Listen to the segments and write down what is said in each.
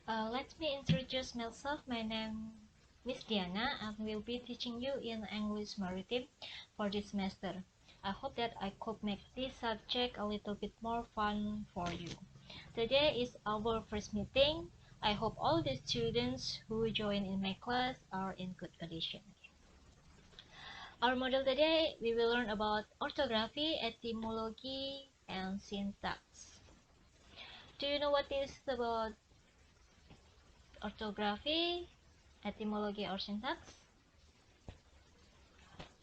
Let me introduce myself. My name Miss Diana. I will be teaching you in English Maritime for this semester. I hope that I could make this subject a little bit more fun for you. Today is our first meeting. I hope all the students who join in my class are in good condition. Our model today, we will learn about orthography, etymology, and syntax. Do you know what is about orthography, etymology, or syntax?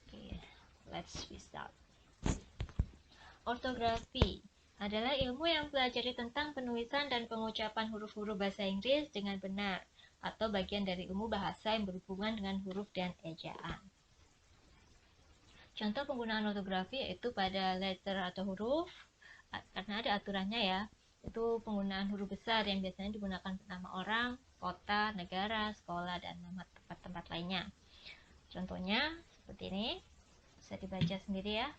Okay, let's start. Ortografi adalah ilmu yang mempelajari tentang penulisan dan pengucapan huruf-huruf bahasa Inggris dengan benar, atau bagian dari ilmu bahasa yang berhubungan dengan huruf dan ejaan. Contoh penggunaan ortografi yaitu pada letter atau huruf, karena ada aturannya ya, itu penggunaan huruf besar yang biasanya digunakan untuk nama orang, kota, negara, sekolah, dan nama tempat-tempat lainnya. Contohnya seperti ini, bisa dibaca sendiri ya.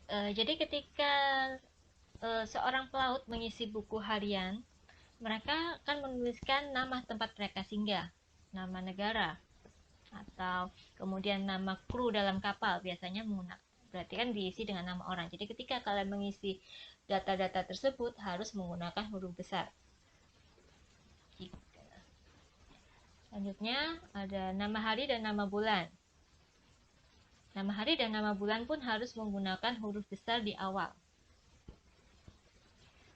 Jadi ketika seorang pelaut mengisi buku harian, mereka akan menuliskan nama tempat mereka singgah, nama negara, atau kemudian nama kru dalam kapal, biasanya menggunakan, berarti kan diisi dengan nama orang. Jadi ketika kalian mengisi data-data tersebut harus menggunakan huruf besar. Selanjutnya ada nama hari dan nama bulan. Nama hari dan nama bulan pun harus menggunakan huruf besar di awal.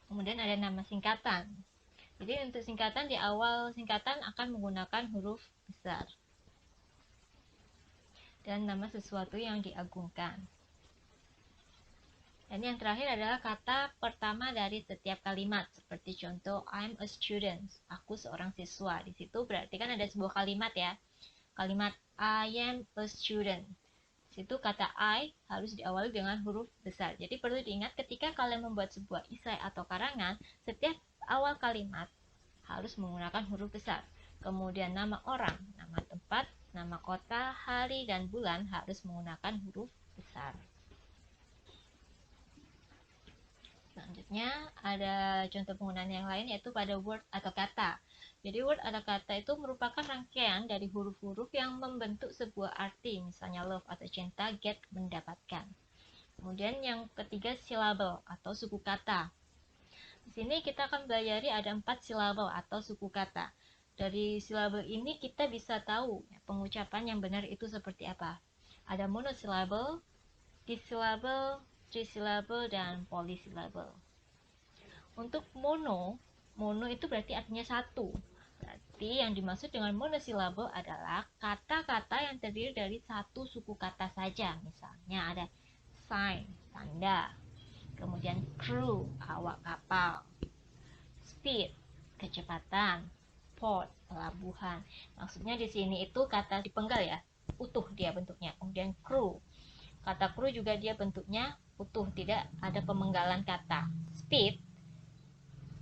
Kemudian ada nama singkatan. Jadi untuk singkatan, di awal singkatan akan menggunakan huruf besar. Dan nama sesuatu yang diagungkan. Dan yang terakhir adalah kata pertama dari setiap kalimat. Seperti contoh, I'm a student. Aku seorang siswa. Di situ berarti kan ada sebuah kalimat ya. Kalimat I am a student. Itu kata I harus diawali dengan huruf besar. Jadi perlu diingat ketika kalian membuat sebuah esai atau karangan, setiap awal kalimat harus menggunakan huruf besar. Kemudian nama orang, nama tempat, nama kota, hari, dan bulan harus menggunakan huruf besar. Selanjutnya ada contoh penggunaan yang lain yaitu pada word atau kata. Jadi word atau kata itu merupakan rangkaian dari huruf-huruf yang membentuk sebuah arti, misalnya love atau cinta, get mendapatkan. Kemudian yang ketiga silabel atau suku kata. Di sini kita akan belajar ada 4 silabel atau suku kata. Dari silabel ini kita bisa tahu pengucapan yang benar itu seperti apa. Ada monosilabel, disilabel, trisilabel, dan polisilabel. Untuk mono itu berarti artinya satu. Berarti yang dimaksud dengan monosilabel adalah kata-kata yang terdiri dari satu suku kata saja. Misalnya ada sign, tanda. Kemudian crew, awak kapal. Speed, kecepatan. Port, pelabuhan. Maksudnya di sini itu kata dipenggal ya, utuh dia bentuknya. Kemudian crew. Kata crew juga dia bentuknya utuh, tidak ada pemenggalan kata. Speed,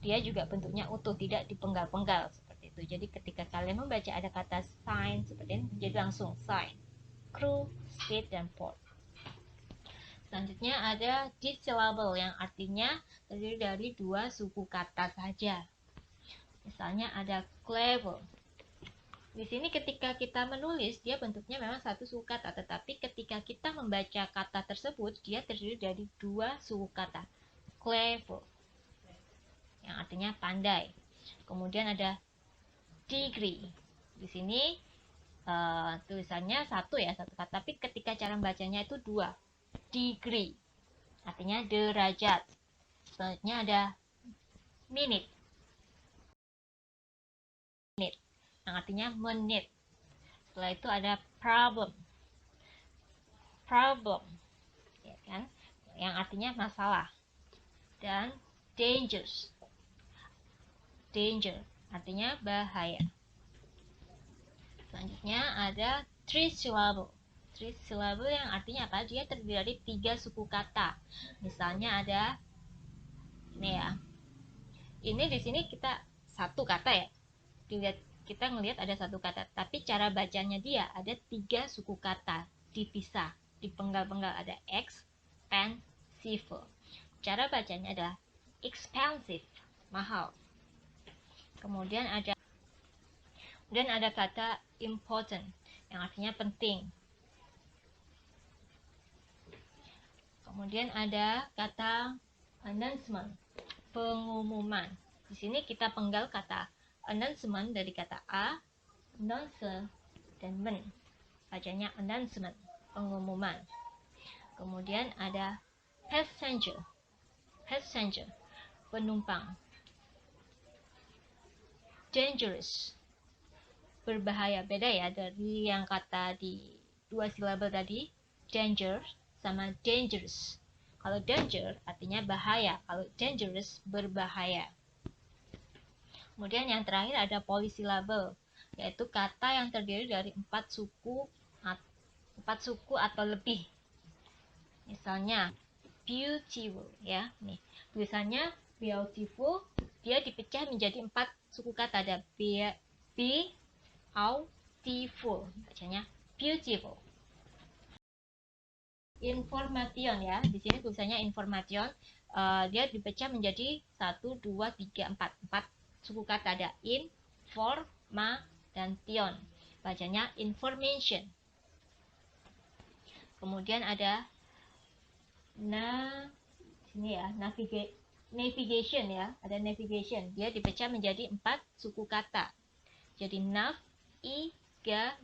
dia juga bentuknya utuh, tidak dipenggal-penggal seperti itu. Jadi ketika kalian membaca ada kata sign seperti ini, jadi langsung sign, crew, speed, dan port. Selanjutnya ada dissyllable yang artinya terdiri dari 2 suku kata saja. Misalnya ada clever. Di sini ketika kita menulis dia bentuknya memang satu suku kata, tetapi ketika kita membaca kata tersebut dia terdiri dari 2 suku kata. Clever yang artinya pandai. Kemudian ada degree. Di sini tulisannya satu ya, satu kata, tapi ketika cara membacanya itu 2. Degree artinya derajat. Selanjutnya ada minute yang artinya menit. Setelah itu ada problem ya kan, yang artinya masalah. Dan danger artinya bahaya. Selanjutnya ada trisyllable yang artinya apa? Dia terdiri dari 3 suku kata. Misalnya ada ini ya. Ini di sini kita satu kata ya. Dilihat, kita ngelihat ada satu kata, tapi cara bacanya dia ada 3 suku kata dipisah, dipenggal-penggal. Ada expensive. Cara bacanya adalah expensive. mahal. Kemudian ada kata important yang artinya penting. Kemudian ada kata announcement, pengumuman. Di sini kita penggal kata announcement dari kata a, announcer, dan men. Bacanya announcement, pengumuman. Kemudian ada passenger, penumpang. Dangerous, berbahaya. Beda ya dari yang kata di 2 silabel tadi, danger sama dangerous. Kalau danger artinya bahaya, kalau dangerous berbahaya. Kemudian yang terakhir ada polysyllable, yaitu kata yang terdiri dari 4 suku atau lebih. Misalnya beautiful, ya. Nih, tulisannya beautiful, dia dipecah menjadi 4 suku kata. Ada beautiful, bacanya beautiful. Information, ya. Di sini tulisannya information. Dia dipecah menjadi 1, 2, 3, 4 suku kata. Ada in, for, ma, dan tion. Bacanya information. Kemudian ada sini ya, navigation, ya. Ada navigation. Dia dipecah menjadi 4 suku kata. Jadi nav, i, ga,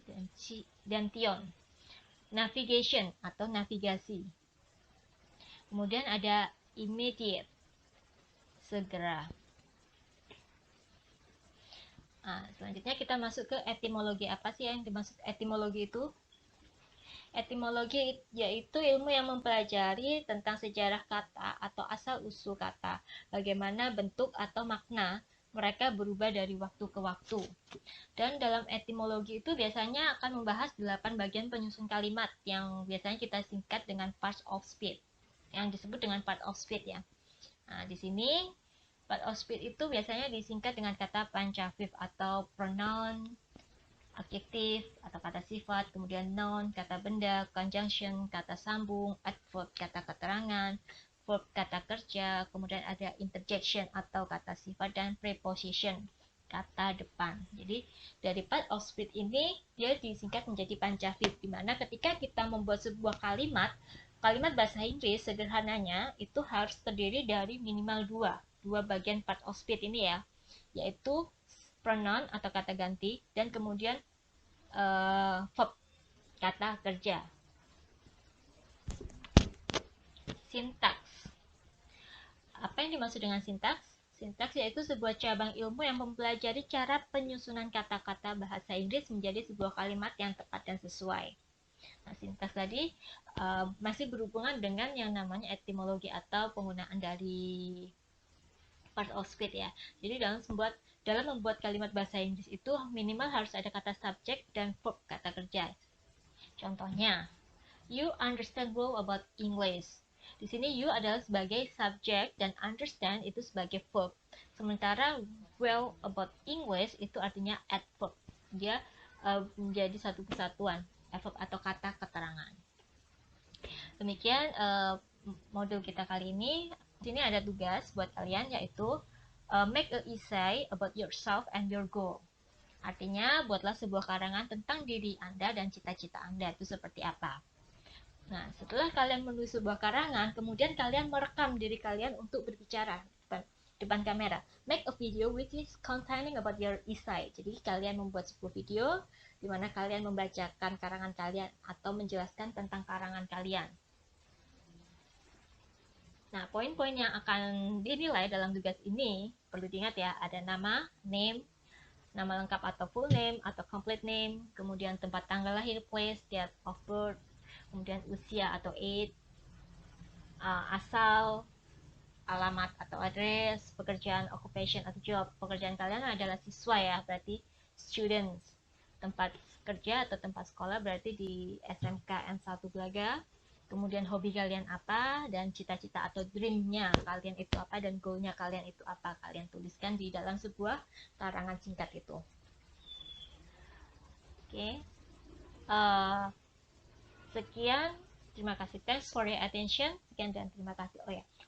dan tion. Navigation atau navigasi. Kemudian ada immediate, segera. Nah, selanjutnya kita masuk ke etimologi. Apa sih yang dimaksud etimologi itu? Etimologi yaitu ilmu yang mempelajari tentang sejarah kata atau asal-usul kata, bagaimana bentuk atau makna mereka berubah dari waktu ke waktu. Dan dalam etimologi itu biasanya akan membahas 8 bagian penyusun kalimat yang biasanya kita singkat dengan parts of speech, yang disebut dengan part of speech, ya. Nah, di sini part of speech itu biasanya disingkat dengan kata pancavit atau pronoun, adjektif atau kata sifat, kemudian noun, kata benda, conjunction, kata sambung, adverb, kata keterangan, verb, kata kerja, kemudian ada interjection atau kata sifat, dan preposition, kata depan. Jadi dari part of speech ini dia disingkat menjadi pancavit, di mana ketika kita membuat sebuah kalimat bahasa Inggris sederhananya itu harus terdiri dari minimal dua bagian part of speech ini, ya, yaitu pronoun atau kata ganti, dan kemudian verb, kata kerja. Sintaks. Apa yang dimaksud dengan sintaks? Sintaks yaitu sebuah cabang ilmu yang mempelajari cara penyusunan kata-kata bahasa Inggris menjadi sebuah kalimat yang tepat dan sesuai. Nah, sintaks tadi masih berhubungan dengan yang namanya etimologi atau penggunaan dari part of speech, ya. Jadi dalam membuat kalimat bahasa Inggris itu minimal harus ada kata subjek dan verb, kata kerja. Contohnya, you understand well about English. Di sini you adalah sebagai subjek dan understand itu sebagai verb. Sementara well about English itu artinya adverb. Dia menjadi satu kesatuan, adverb atau kata keterangan. Demikian modul kita kali ini. Di sini ada tugas buat kalian, yaitu make a essay about yourself and your goal. Artinya, buatlah sebuah karangan tentang diri Anda dan cita-cita Anda itu seperti apa. Nah, setelah kalian menulis sebuah karangan, kemudian kalian merekam diri kalian untuk berbicara depan kamera. Make a video which is containing about your essay. Jadi, kalian membuat sebuah video di mana kalian membacakan karangan kalian atau menjelaskan tentang karangan kalian. Nah, poin-poin yang akan dinilai dalam tugas ini perlu diingat, ya, ada nama, name, nama lengkap atau full name atau complete name, kemudian tempat tanggal lahir, place, date of birth, kemudian usia atau age, asal, alamat atau address, pekerjaan, occupation atau job. Pekerjaan kalian adalah siswa, ya, berarti students. Tempat kerja atau tempat sekolah berarti di SMK N1 Belaga. Kemudian hobi kalian apa, dan cita-cita atau dream-nya kalian itu apa, dan goal-nya kalian itu apa. Kalian tuliskan di dalam sebuah karangan singkat itu. Oke. Sekian. Terima kasih. Thanks for your attention. Sekian dan terima kasih. Oh ya,